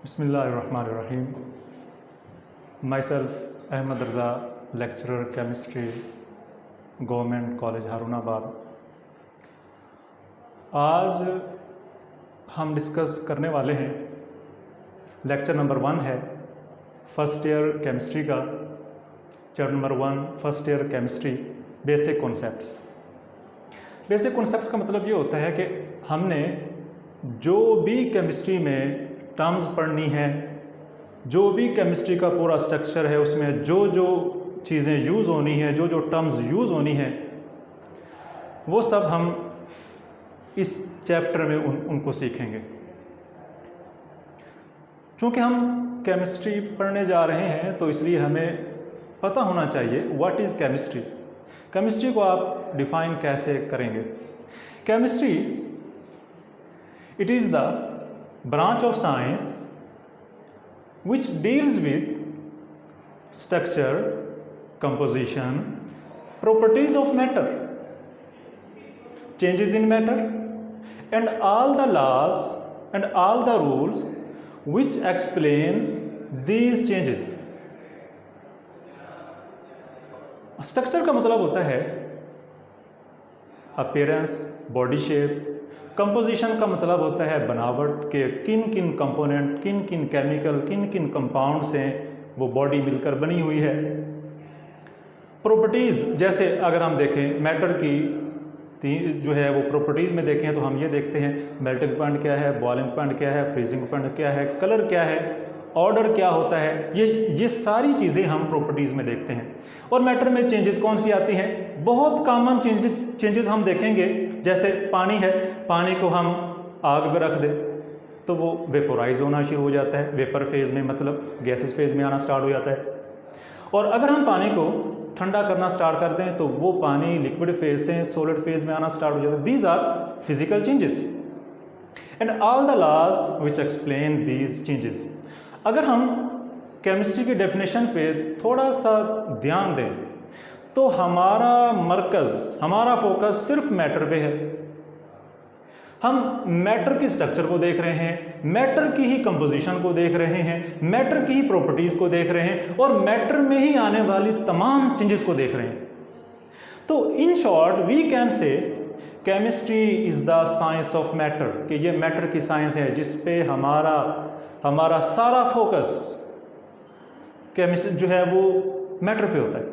Bismillahirrahmanirrahim. Myself, Ahmed Raza, lecturer chemistry, government college Harunabad. आज हम discuss करने वाले हैं, लेक्चर नंबर 1 है फर्स्ट ईयर केमिस्ट्री का, chapter number 1 first year chemistry basic concepts. Basic concepts का मतलब ये होता है कि हमने जो भी केमिस्ट्री में टर्म्स पढ़नी है, जो भी केमिस्ट्री का पूरा स्ट्रक्चर है, उसमें जो जो चीज़ें यूज़ होनी है, जो जो टर्म्स यूज़ होनी है, वो सब हम इस चैप्टर में उनको सीखेंगे। चूँकि हम केमिस्ट्री पढ़ने जा रहे हैं तो इसलिए हमें पता होना चाहिए व्हाट इज़ केमिस्ट्री। केमिस्ट्री को आप डिफ़ाइन कैसे करेंगे? Chemistry, it is the branch of science which deals with structure, composition, properties of matter, changes in matter, and all the laws and all the rules which explains these changes. Structure का मतलब होता है appearance, body shape. Composition का मतलब होता है बनावट के किन किन कंपोनेंट, किन किन केमिकल, किन किन कंपाउंड से वो बॉडी मिलकर बनी हुई है। प्रॉपर्टीज़, जैसे अगर हम देखें मैटर की जो है वो प्रॉपर्टीज़ में देखें तो हम ये देखते हैं मेल्टिंग पॉइंट क्या है, बॉइलिंग पॉइंट क्या है, फ्रीजिंग पॉइंट क्या है, कलर क्या है, ऑर्डर क्या होता है, ये सारी चीज़ें हम प्रॉपर्टीज़ में देखते हैं। और मैटर में चेंजेस कौन सी आती हैं? बहुत कॉमन चेंजेस हम देखेंगे। जैसे पानी है, पानी को हम आग में रख दें तो वो वेपोराइज होना शुरू हो जाता है, वेपर फेज़ में, मतलब गैसेस फेज़ में आना स्टार्ट हो जाता है। और अगर हम पानी को ठंडा करना स्टार्ट कर दें तो वो पानी लिक्विड फेज़ से सॉलिड फेज़ में आना स्टार्ट हो जाता है। These are physical changes and all the laws which explain these changes. अगर हम केमिस्ट्री की डेफिनेशन पे थोड़ा सा ध्यान दें तो हमारा मरकज़, हमारा फोकस सिर्फ मैटर पे है। हम मैटर की स्ट्रक्चर को देख रहे हैं, मैटर की ही कंपोजिशन को देख रहे हैं, मैटर की ही प्रॉपर्टीज़ को देख रहे हैं और मैटर में ही आने वाली तमाम चेंजेस को देख रहे हैं। तो in short we can say chemistry is the science of matter, कि ये मैटर की साइंस है जिस पे हमारा सारा फोकस केमिस्ट्री जो है वो मैटर पे होता है।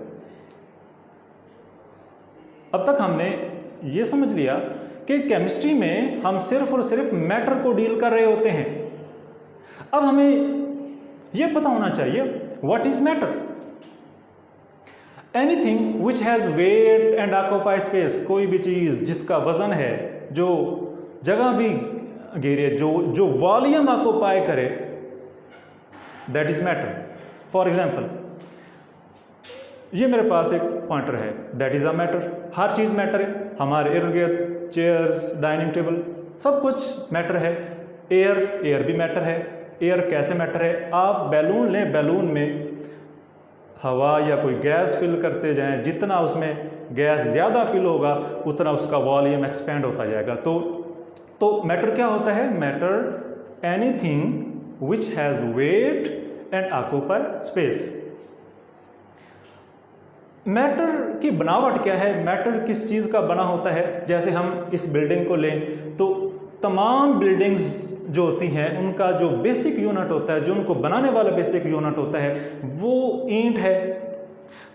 अब तक हमने ये समझ लिया कि केमिस्ट्री में हम सिर्फ और सिर्फ मैटर को डील कर रहे होते हैं। अब हमें यह पता होना चाहिए what is matter. Anything which has wait and occupy space, कोई भी चीज़ जिसका वजन है, जो जगह भी घेरे, जो वॉल्यूम ऑक्यूपाई करे, that is matter. For example, ये मेरे पास एक पॉइंटर है, that is a matter. Her cheese matter है, हमारे इर्द गिर्द चेयर्स, डाइनिंग टेबल, सब कुछ मैटर है। एयर भी मैटर है। एयर कैसे मैटर है? आप बैलून लें, बैलून में हवा या कोई गैस फिल करते जाएं, जितना उसमें गैस ज़्यादा फिल होगा उतना उसका वॉल्यूम एक्सपेंड होता जाएगा। तो मैटर क्या होता है? Matter anything which has wait and occupy space. Matter की बनावट क्या है? मैटर किस चीज़ का बना होता है? जैसे हम इस बिल्डिंग को लें तो तमाम बिल्डिंग्स जो होती हैं उनका जो बेसिक यूनिट होता है, जो उनको बनाने वाला बेसिक यूनिट होता है, वो ईंट है।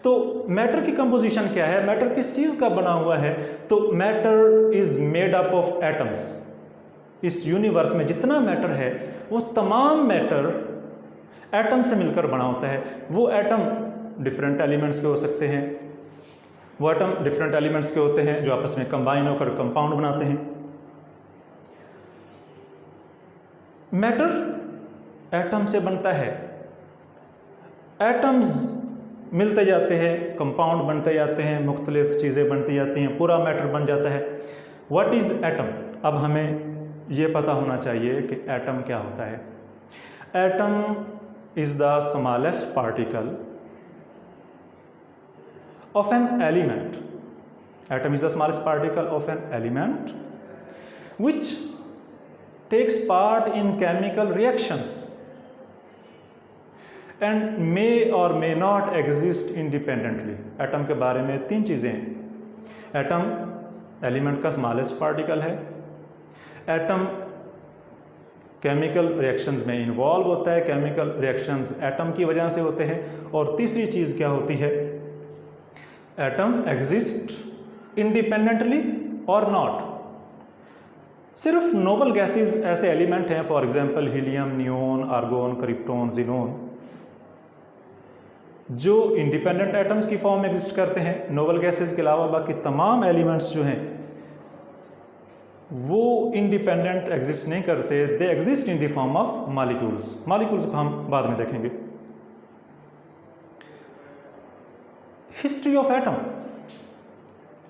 तो मैटर की कंपोजिशन क्या है? मैटर किस चीज़ का बना हुआ है? तो matter is made up of atoms. इस यूनिवर्स में जितना मैटर है वो तमाम मैटर एटम से मिलकर बना होता है। वो एटम डिफरेंट एलिमेंट्स के हो सकते हैं, वो एटम डिफरेंट एलिमेंट्स के होते हैं जो आपस में कंबाइन होकर कंपाउंड बनाते हैं। मैटर एटम से बनता है, एटम्स मिलते जाते हैं, कंपाउंड बनते जाते हैं, मुख्तलिफ चीज़ें बनती जाती हैं, पूरा मैटर बन जाता है। What is atom? अब हमें ये पता होना चाहिए कि एटम क्या होता है। Atom is the smallest particle of an element. Atom is the smallest particle of an element which takes part in chemical reactions and may और may not exist independently. Atom के बारे में 3 चीज़ें हैं। एटम एलिमेंट का smallest particle है, atom chemical reactions में involve होता है, केमिकल रिएक्शंस एटम की वजह से होते हैं, और तीसरी चीज़ क्या होती है, एटम एग्जिस्ट इंडिपेंडेंटली और नॉट। सिर्फ नोबल गैसेस ऐसे एलिमेंट हैं, for example helium, neon, argon, krypton, xenon, जो इंडिपेंडेंट एटम्स की फॉर्म में एग्जिस्ट करते हैं। नोबल गैसेस के अलावा बाकी तमाम एलिमेंट्स जो हैं वो इंडिपेंडेंट एग्जिस्ट नहीं करते, they exist in the form of molecules. Molecules को हम बाद में देखेंगे। हिस्ट्री ऑफ एटम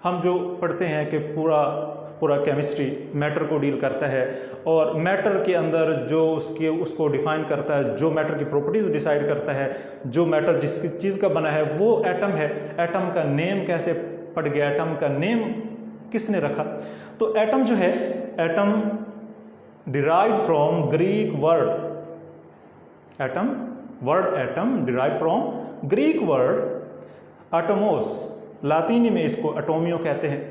हम जो पढ़ते हैं कि पूरा केमिस्ट्री मैटर को डील करता है, और मैटर के अंदर जो उसको डिफाइन करता है, जो मैटर की प्रॉपर्टीज डिसाइड करता है, जो मैटर जिस चीज़ का बना है वो एटम है। एटम का नेम कैसे पड़ गया, एटम का नेम किसने रखा? तो एटम जो है, atom derive from Greek word, atom derive from Greek word atomos, लातीनी में इसको एटोमियो कहते हैं।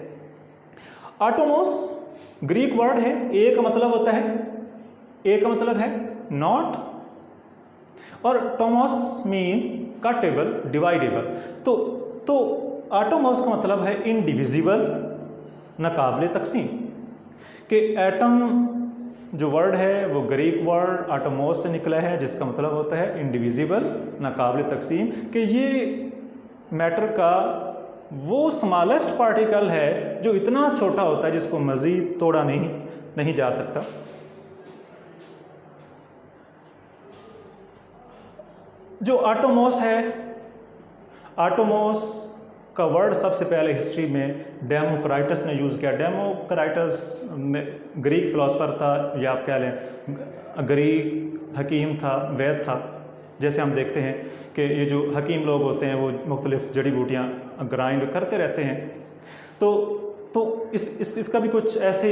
एटोमोस ग्रीक वर्ड है, एक मतलब होता है, एक मतलब है नॉट, और टोमोस मीन कटेबल, डिवाइडेबल। तो एटोमोस का मतलब है इनडिविजिबल, नाकाबिले तकसीम। कि एटम जो वर्ड है वो ग्रीक वर्ड एटोमोस से निकला है, जिसका मतलब होता है इनडिविजिबल, नाकाबिले तकसीम। कि ये मैटर का वो स्मॉलेस्ट पार्टिकल है जो इतना छोटा होता है जिसको मज़ीद तोड़ा नहीं जा सकता। जो एटोमोस है, एटोमोस का वर्ड सबसे पहले हिस्ट्री में डेमोक्राइटस ने यूज़ किया। डेमोक्राइटस में ग्रीक फिलोसफर था, या आप कह लें ग्रीक हकीम था, वैद था। जैसे हम देखते हैं कि ये जो हकीम लोग होते हैं वो मुख्तलिफ जड़ी बूटियाँ ग्राइंड करते रहते हैं। तो इसका भी कुछ ऐसे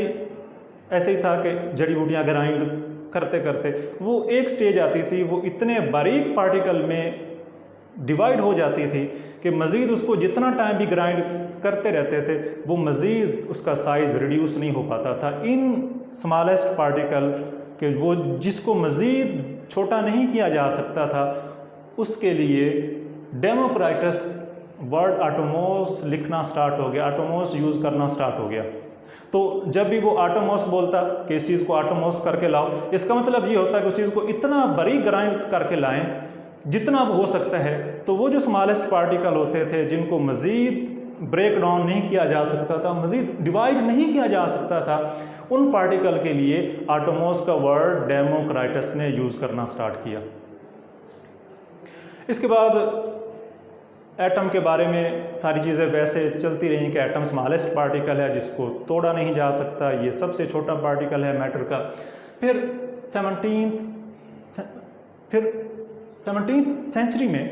ही था कि जड़ी बूटियाँ ग्राइंड करते करते वो एक स्टेज आती थी, वो इतने बारीक पार्टिकल में डिवाइड हो जाती थी कि मज़ीद उसको जितना टाइम भी ग्राइंड करते रहते थे वो मज़ीद उसका साइज़ रिड्यूस नहीं हो पाता था। इन स्मॉलेस्ट पार्टिकल के वो जिसको मज़ीद छोटा नहीं किया जा सकता था, उसके लिए डेमोक्राइटस वर्ड एटोमोस लिखना स्टार्ट हो गया, एटोमोस यूज़ करना स्टार्ट हो गया। तो जब भी वो एटोमोस बोलता कि इस चीज़ को एटोमोस करके लाओ, इसका मतलब ये होता है कि उस चीज़ को इतना बारीक ग्राइंड करके लाएं जितना वो हो सकता है। तो वो जो स्मॉलेस्ट पार्टिकल होते थे जिनको मज़ीद ब्रेक डाउन नहीं किया जा सकता था, मज़ीद डिवाइड नहीं किया जा सकता था, उन पार्टिकल के लिए एटोमोस का वर्ड डेमोक्राइटस ने यूज़ करना स्टार्ट किया। इसके बाद एटम के बारे में सारी चीज़ें वैसे चलती रहीं कि एटम स्मॉलेस्ट पार्टिकल है जिसको तोड़ा नहीं जा सकता, ये सबसे छोटा पार्टिकल है मैटर का। फिर 17th सेंचुरी में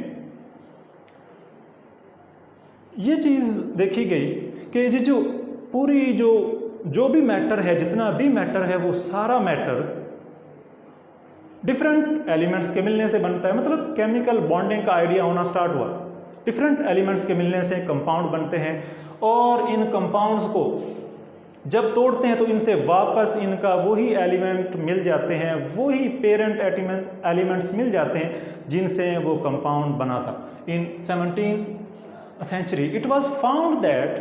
ये चीज़ देखी गई कि ये जो पूरी जो भी मैटर है, जितना भी मैटर है, वो सारा मैटर डिफरेंट एलिमेंट्स के मिलने से बनता है। मतलब केमिकल बॉन्डिंग का आइडिया होना स्टार्ट हुआ। डिफरेंट एलिमेंट्स के मिलने से कंपाउंड बनते हैं, और इन कंपाउंड्स को जब तोड़ते हैं तो इनसे वापस इनका वही एलिमेंट मिल जाते हैं, वही पेरेंट एलिमेंट्स मिल जाते हैं जिनसे वो कंपाउंड बना था। इन 17th century it was found that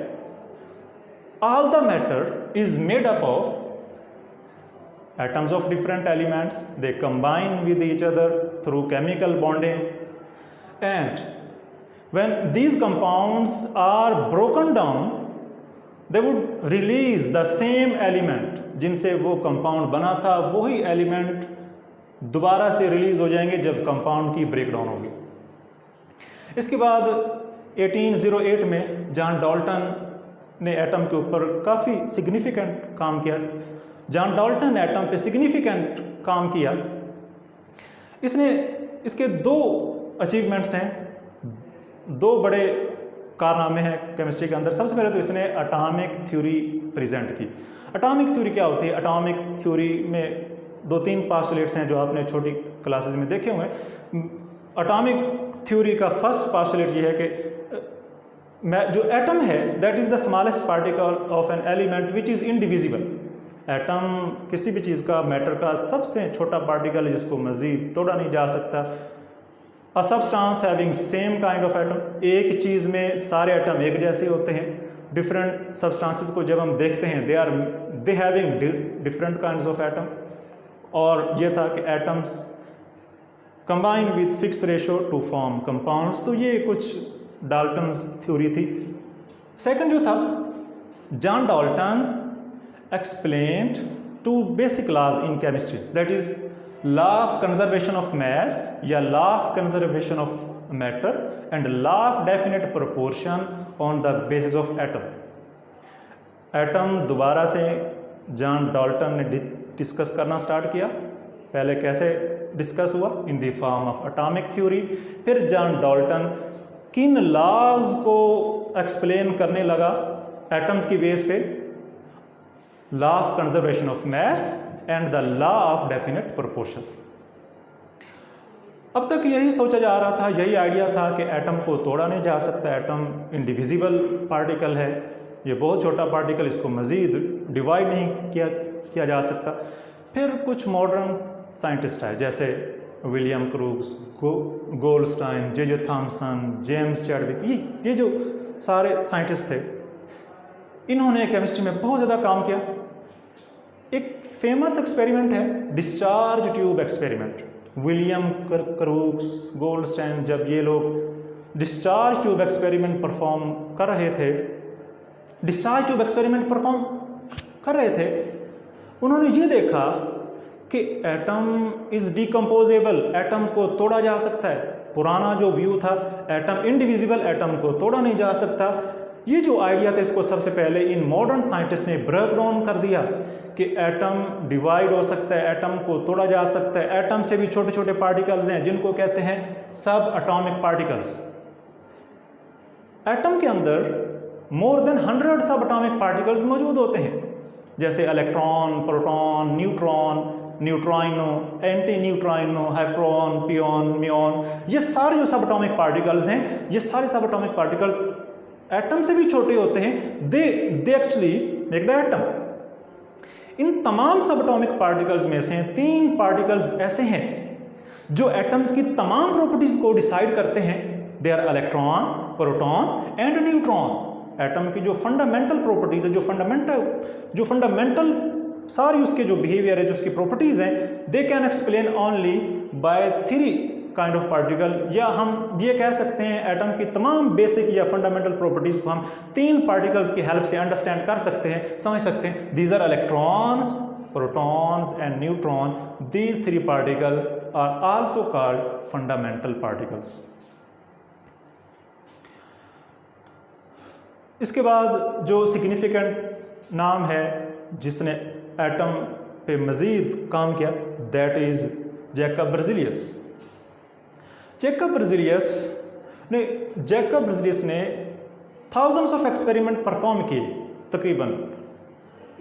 all the matter is made up of atoms of different elements. They combine with each other through chemical bonding, and when these compounds are broken down they would release the same element जिनसे वो compound बना था, वही element दोबारा से release हो जाएंगे जब कंपाउंड की ब्रेकडाउन होगी। इसके बाद 1808 में जॉन डाल्टन ने एटम के ऊपर काफ़ी सिग्निफिकेंट काम किया। जॉन डाल्टन ने एटम पे सिग्निफिकेंट काम किया। इसके 2 अचीवमेंट्स हैं, 2 बड़े कारनामे हैं केमिस्ट्री के अंदर। सबसे पहले तो इसने एटॉमिक थ्योरी प्रेजेंट की। एटॉमिक थ्योरी क्या होती है? एटॉमिक थ्योरी में 2-3 पोस्टुलेट्स हैं जो आपने छोटी क्लासेस में देखे हुए हैं। एटॉमिक थ्योरी का फर्स्ट पास्टुलेट ये है कि जो एटम है that is the smallest particle of an element which is indivisible. Atom किसी भी चीज़ का, मैटर का सबसे छोटा पार्टिकल है जिसको मज़ीद तोड़ा नहीं जा सकता। A substance having same kind of atom, एक चीज़ में सारे एटम एक जैसे होते हैं। डिफरेंट सब्सटेंसेस को जब हम देखते हैं they having different kinds of atom. और ये था कि atoms combine with fix ratio to form compounds. तो ये कुछ डाल्टन्स थ्योरी थी। सेकंड जो था, John Dalton explained two basic laws in chemistry, that is law of conservation of mass या law of conservation of matter and law of definite proportion on the basis of atom. Atom दोबारा से John Dalton ने discuss करना start किया। पहले कैसे discuss हुआ? In the form of atomic theory. फिर जॉन डाल्टन किन लॉज को एक्सप्लेन करने लगा एटम्स की बेस पे? Law of conservation of mass and the law of definite proportion. अब तक यही सोचा जा रहा था, यही आइडिया था कि एटम को तोड़ा नहीं जा सकता, एटम इनडिविजिबल पार्टिकल है, ये बहुत छोटा पार्टिकल, इसको मज़ीद डिवाइड नहीं किया जा सकता। फिर कुछ मॉडर्न साइंटिस्ट आए जैसे William crooks, Goldstein, J Thomson, James Chadwick, ये जो सारे साइंटिस्ट थे, इन्होंने केमिस्ट्री में बहुत ज़्यादा काम किया। एक फेमस एक्सपेरिमेंट है discharge tube experiment. William crooks, Goldstein, जब ये लोग डिस्चार्ज ट्यूब एक्सपेरिमेंट परफॉर्म कर रहे थे, उन्होंने ये देखा कि एटम इज़ डिकम्पोजेबल, एटम को तोड़ा जा सकता है। पुराना जो व्यू था एटम इनडिविजिबल, एटम को तोड़ा नहीं जा सकता, ये जो आइडिया था इसको सबसे पहले इन मॉडर्न साइंटिस्ट ने ब्रेक डाउन कर दिया कि एटम डिवाइड हो सकता है, एटम को तोड़ा जा सकता है। एटम से भी छोटे छोटे पार्टिकल्स हैं जिनको कहते हैं सब एटॉमिक पार्टिकल्स। एटम के अंदर मोर देन 100 सब एटॉमिक पार्टिकल्स मौजूद होते हैं, जैसे electron, proton, neutron, neutrino, anti neutrino, hadron, pion, muon, ये सारे जो सब एटॉमिक पार्टिकल्स हैं, ये सारे सब एटॉमिक पार्टिकल्स एटम से भी छोटे होते हैं। They actually make the atom. इन तमाम सब एटॉमिक पार्टिकल्स में से 3 पार्टिकल्स ऐसे हैं जो एटम्स की तमाम प्रॉपर्टीज को डिसाइड करते हैं। They are electron, proton and neutron. Atom की जो फंडामेंटल प्रॉपर्टीज है, जो फंडामेंटल सारी उसके जो बिहेवियर है, जो उसकी प्रॉपर्टीज हैं, they can explain only by 3 kind of particle, या हम ये कह सकते हैं एटम की तमाम बेसिक या फंडामेंटल प्रॉपर्टीज को हम 3 पार्टिकल्स की हेल्प से अंडरस्टैंड कर सकते हैं, समझ सकते हैं। These are electrons, protons and neutron. These 3 particle are also called fundamental particles. इसके बाद जो सिग्निफिकेंट नाम है जिसने एटम पे मज़ीद काम किया, दैट इज़ जैकब बेrzelius। जैकब बेrzelius ने थाउजेंड्स ऑफ एक्सपेरिमेंट परफॉर्म किए, तकरीबन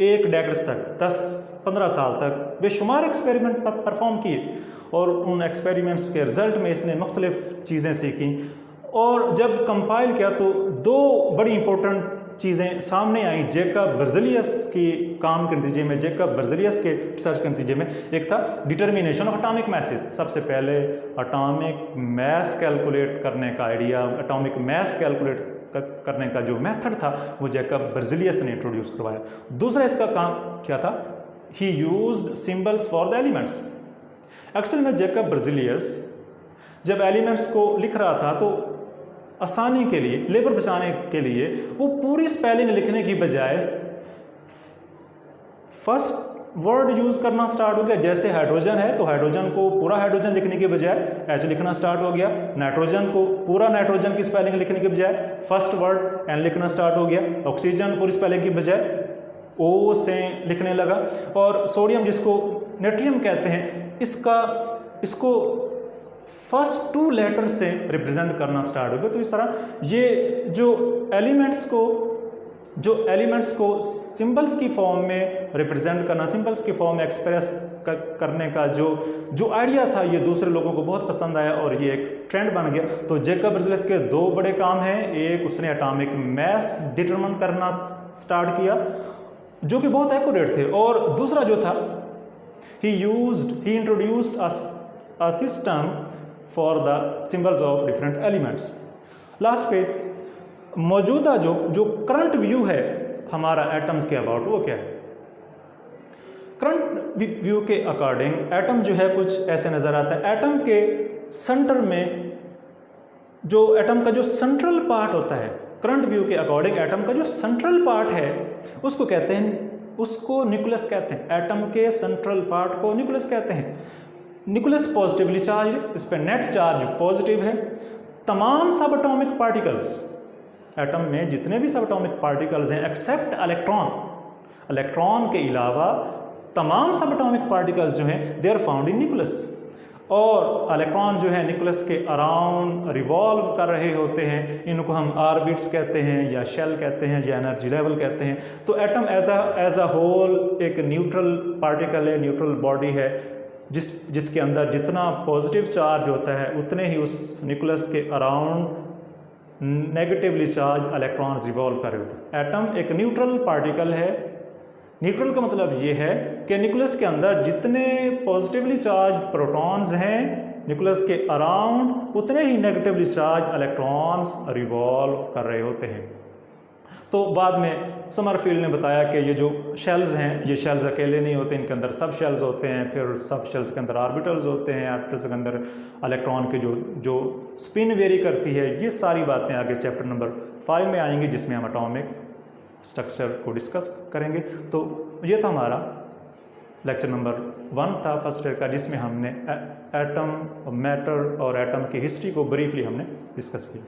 1 डेकेड्स तक, 10-15 साल तक बेशुमार एक्सपेरिमेंट परफॉर्म किए, और उन एक्सपेरिमेंट्स के रिजल्ट में इसने मुख्तलिफ चीज़ें सीखी। और जब कंपाइल किया तो 2 बड़ी इंपॉर्टेंट चीज़ें सामने आई जैकब बेrzelius की काम के नतीजे में, जैकब बेrzelius के रिसर्च के नतीजे में। एक था डिटर्मिनेशन ऑफ एटॉमिक मैसेज। सबसे पहले एटॉमिक मैस कैलकुलेट करने का आइडिया, एटॉमिक मैस कैलकुलेट करने का जो मेथड था वो जैकब बेrzelius ने इंट्रोड्यूस करवाया। दूसरा इसका काम क्या था? ही used symbols for the elements. Actual में जैकब बेrzelius जब एलिमेंट्स को लिख रहा था तो आसानी के लिए, लेबर बचाने के लिए, वो पूरी स्पेलिंग लिखने की बजाय फर्स्ट वर्ड यूज़ करना स्टार्ट हो गया। जैसे हाइड्रोजन है तो हाइड्रोजन को पूरा हाइड्रोजन लिखने के बजाय एच लिखना स्टार्ट हो गया। नाइट्रोजन को पूरा नाइट्रोजन की स्पेलिंग लिखने के बजाय फर्स्ट वर्ड एन लिखना स्टार्ट हो गया। ऑक्सीजन पूरी स्पेलिंग की बजाय ओ से लिखने लगा। और सोडियम, जिसको नेट्रियम कहते हैं, इसको फर्स्ट 2 लेटर से रिप्रेजेंट करना स्टार्ट हो गया। तो इस तरह ये जो एलिमेंट्स को जो एलिमेंट्स को सिंबल्स की फॉर्म में रिप्रेजेंट करना, सिंबल्स की फॉर्म में एक्सप्रेस करने का जो आइडिया था, ये दूसरे लोगों को बहुत पसंद आया और ये एक ट्रेंड बन गया। तो जैकब बर्जेस के दो बड़े काम हैं, एक उसने एटॉमिक मास डिटरमिन करना स्टार्ट किया जो कि बहुत एक्यूरेट थे, और दूसरा जो था he introduced a system for the symbols of different elements. Last पे मौजूदा जो करंट व्यू है हमारा एटम्स के अबाउट, वो क्या है? करंट व्यू के अकॉर्डिंग एटम जो है कुछ ऐसे नज़र आता है। एटम के सेंटर में जो एटम का जो सेंट्रल पार्ट होता है, करंट व्यू के अकॉर्डिंग एटम का जो सेंट्रल पार्ट है उसको कहते हैं, उसको न्यूक्लियस कहते हैं। एटम के सेंट्रल पार्ट को न्यूक्लियस कहते हैं। न्यूक्लियस पॉजिटिवली चार्ज, इस पर नेट चार्ज पॉजिटिव है। तमाम सब एटॉमिक पार्टिकल्स, एटम में जितने भी सब एटॉमिक पार्टिकल्स हैं एक्सेप्ट इलेक्ट्रॉन, इलेक्ट्रॉन के अलावा तमाम सब एटॉमिक पार्टिकल्स जो हैं they are found in nucleus. और इलेक्ट्रॉन जो है न्यूक्लियस के अराउंड रिवॉल्व कर रहे होते हैं। इनको हम ऑर्बिट्स कहते हैं या शेल कहते हैं या एनर्जी लेवल कहते हैं। तो एटम एज अ होल एक न्यूट्रल पार्टिकल है, न्यूट्रल बॉडी है, जिसके अंदर जितना पॉजिटिव चार्ज होता है उतने ही उस न्यूक्लियस के around negatively charge electrons revolve कर रहे होते हैं। एटम एक न्यूट्रल पार्टिकल है। न्यूट्रल का मतलब ये है कि न्यूक्लियस के अंदर जितने पॉजिटिवली चार्ज प्रोटॉन्स हैं न्यूक्लियस के अराउंड उतने ही नेगेटिवली चार्ज इलेक्ट्रॉन्स रिवॉल्व कर रहे होते हैं। तो बाद में समरफील्ड ने बताया कि ये जो शेल्स हैं, ये शेल्स अकेले नहीं होते, इनके अंदर सब शेल्स होते हैं, फिर सब शेल्स के अंदर ऑर्बिटल्स होते हैं, ऑर्बिटल्स के अंदर इलेक्ट्रॉन के जो स्पिन वेरी करती है। ये सारी बातें आगे चैप्टर नंबर 5 में आएंगी जिसमें हम एटॉमिक स्ट्रक्चर को डिस्कस करेंगे। तो ये था हमारा लेक्चर नंबर 1 था फर्स्ट ईयर का, जिसमें हमने एटम, मैटर और एटम की हिस्ट्री को ब्रीफली हमने डिस्कस किया।